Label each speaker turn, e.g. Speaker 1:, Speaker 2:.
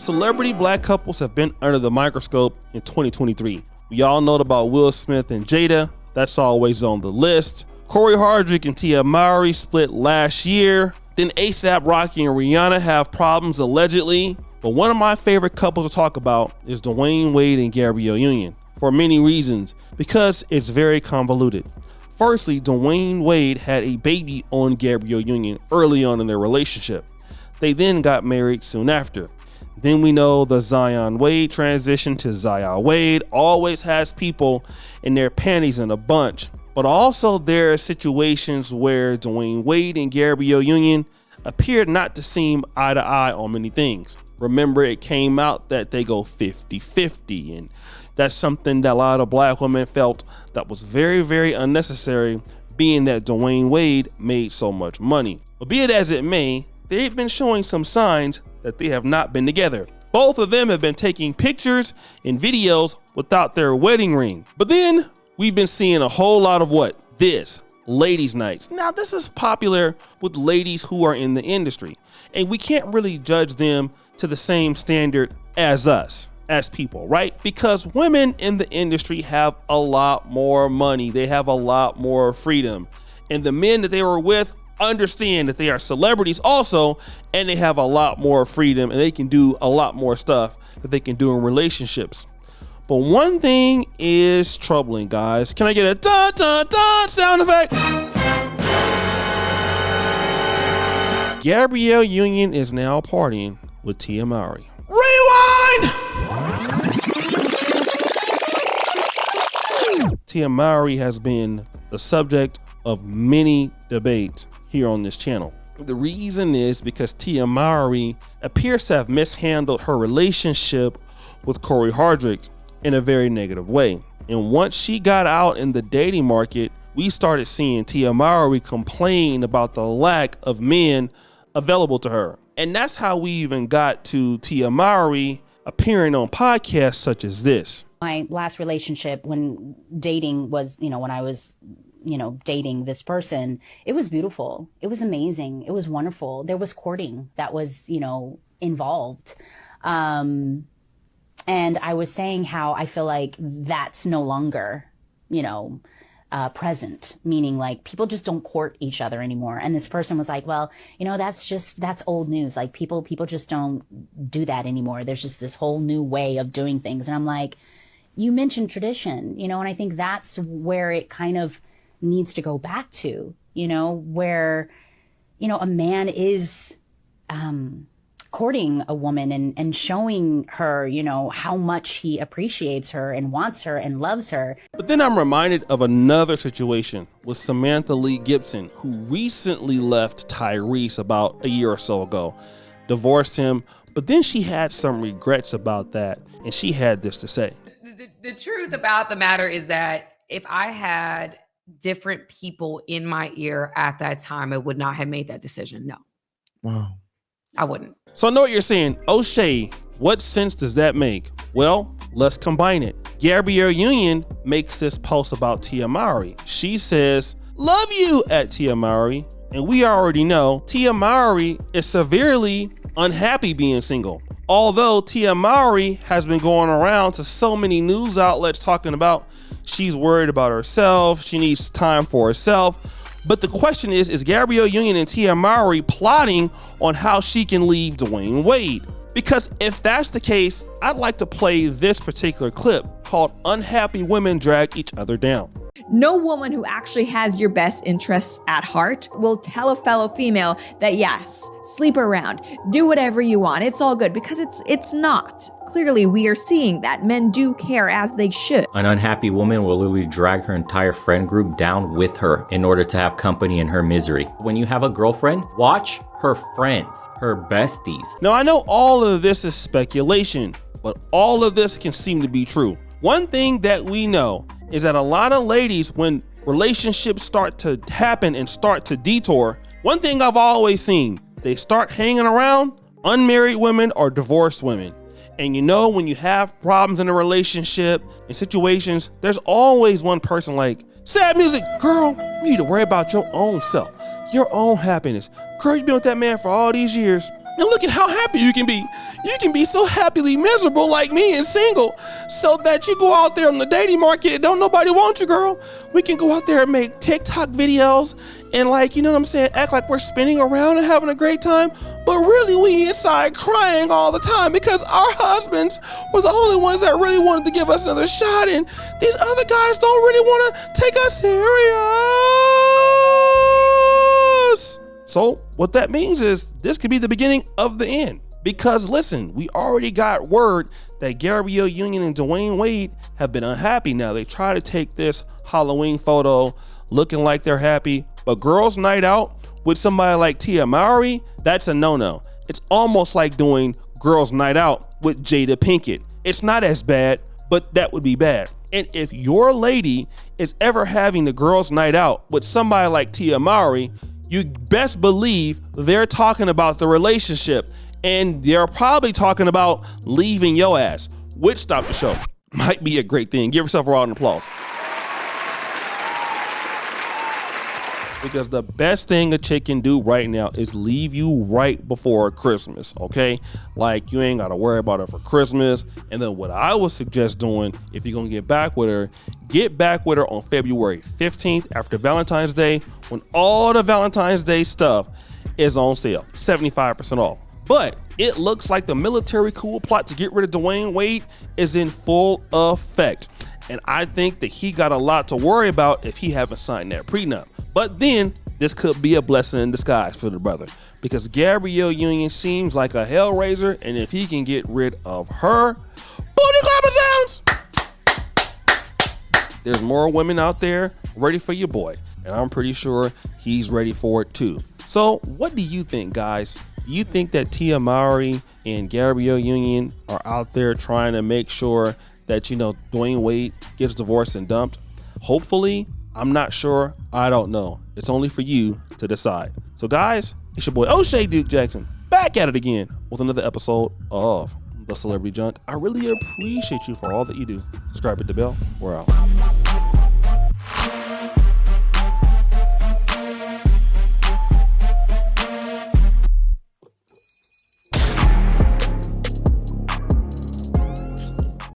Speaker 1: Celebrity black couples have been under the microscope in 2023. We all know about Will Smith and Jada. That's always on the list. Corey Hardrick and Tia Mowry split last year. Then A$AP Rocky and Rihanna have problems allegedly. But one of my favorite couples to talk about is Dwyane Wade and Gabrielle Union for many reasons, because it's very convoluted. Firstly, Dwyane Wade had a baby on Gabrielle Union early on in their relationship. They then got married soon after. Then we know the Zion Wade transition to Zaya Wade always has people in their panties in a bunch. But also there are situations where Dwyane Wade and Gabrielle Union appeared not to seem eye to eye on many things. Remember, it came out that they go 50-50, and that's something that a lot of black women felt that was very, very unnecessary, being that Dwyane Wade made so much money. But be it as it may, they've been showing some signs that they have not been together. Both of them have been taking pictures and videos without their wedding ring. But then we've been seeing a whole lot of what? This, ladies' nights. Now, this is popular with ladies who are in the industry, and we can't really judge them to the same standard as us, as people, right? Because women in the industry have a lot more money. They have a lot more freedom. And the men that they were with understand that they are celebrities also, and they have a lot more freedom, and they can do a lot more stuff that they can do in relationships. But one thing is troubling, guys. Can I get a dun dun dun sound effect? Gabrielle Union is now partying with Tia Mowry. Rewind! Tia Mowry has been the subject of many debates here on this channel. The reason is because Tia Mowry appears to have mishandled her relationship with Corey Hardrick in a very negative way. And once she got out in the dating market, we started seeing Tia Mowry complain about the lack of men available to her. And that's how we even got to Tia Mowry appearing on podcasts such as this.
Speaker 2: My last relationship when dating was, when I was, dating this person, it was beautiful. It was amazing. It was wonderful. There was courting that was, involved. And I was saying how I feel like that's no longer, present, meaning like people just don't court each other anymore. And this person was like, well, that's old news. Like people just don't do that anymore. There's just this whole new way of doing things. And I'm like, you mentioned tradition, and I think that's where it kind of needs to go back to, where, a man is, courting a woman and showing her, how much he appreciates her and wants her and loves her.
Speaker 1: But then I'm reminded of another situation with Samantha Lee Gibson, who recently left Tyrese about a year or so ago, divorced him, but then she had some regrets about that, and she had this to say.
Speaker 3: The truth about the matter is that if I had different people in my ear at that time, I would not have made that decision. No.
Speaker 4: Wow.
Speaker 3: I wouldn't.
Speaker 1: So I know what you're saying. O'Shea, what sense does that make? Well, let's combine it. Gabrielle Union makes this post about Tia Mowry. She says, "Love you" at Tia Mowry. And we already know Tia Mowry is severely unhappy being single. Although Tia Mowry has been going around to so many news outlets talking about she's worried about herself, she needs time for herself. But the question is Gabrielle Union and Tia Mowry plotting on how she can leave Dwyane Wade? Because if that's the case, I'd like to play this particular clip called "Unhappy Women Drag Each Other Down."
Speaker 5: No woman who actually has your best interests at heart will tell a fellow female that yes, sleep around, do whatever you want, it's all good, because it's not. Clearly, we are seeing that men do care, as they should.
Speaker 6: An unhappy woman will literally drag her entire friend group down with her in order to have company in her misery. When you have a girlfriend, watch her friends, her besties.
Speaker 1: Now, I know all of this is speculation, but all of this can seem to be true. One thing that we know is that a lot of ladies, when relationships start to happen and start to detour, one thing I've always seen, they start hanging around unmarried women or divorced women. And when you have problems in a relationship and situations, there's always one person like, "Sad music, girl, you need to worry about your own self, your own happiness. Girl, you've been with that man for all these years. And look at how happy you can be. You can be so happily miserable like me and single, so that you go out there on the dating market and don't nobody want you, girl. We can go out there and make TikTok videos and, like, you know what I'm saying, act like we're spinning around and having a great time, but really we inside crying all the time because our husbands were the only ones that really wanted to give us another shot, and these other guys don't really want to take us serious. So what that means is this could be the beginning of the end. Because listen, we already got word that Gabrielle Union and Dwyane Wade have been unhappy. Now they try to take this Halloween photo looking like they're happy, but girls' night out with somebody like Mowry, that's a no-no. It's almost like doing girls' night out with Jada Pinkett. It's not as bad, but that would be bad. And if your lady is ever having the girls' night out with somebody like Mowry, you best believe they're talking about the relationship, and they're probably talking about leaving your ass, which Stop the Show might be a great thing. Give yourself a round of applause. Because the best thing a chick can do right now is leave you right before Christmas, okay? Like, you ain't gotta worry about her for Christmas. And then what I would suggest doing, if you're gonna get back with her on February 15th after Valentine's Day, when all the Valentine's Day stuff is on sale, 75% off. But it looks like the military coup plot to get rid of Dwyane Wade is in full effect. And I think that he got a lot to worry about if he haven't signed that prenup. But then this could be a blessing in disguise for the brother, because Gabrielle Union seems like a hellraiser, and if he can get rid of her, booty clapping sounds. There's more women out there ready for your boy, and I'm pretty sure he's ready for it too. So what do you think, guys? Do you think that Mowry and Gabrielle Union are out there trying to make sure that, you know, Dwyane Wade gets divorced and dumped? Hopefully. I'm not sure. I don't know. It's only for you to decide. So guys, it's your boy O'Shea Duke Jackson back at it again with another episode of The Celebrity Junk. I really appreciate you for all that you do. Subscribe, hit the bell. We're out.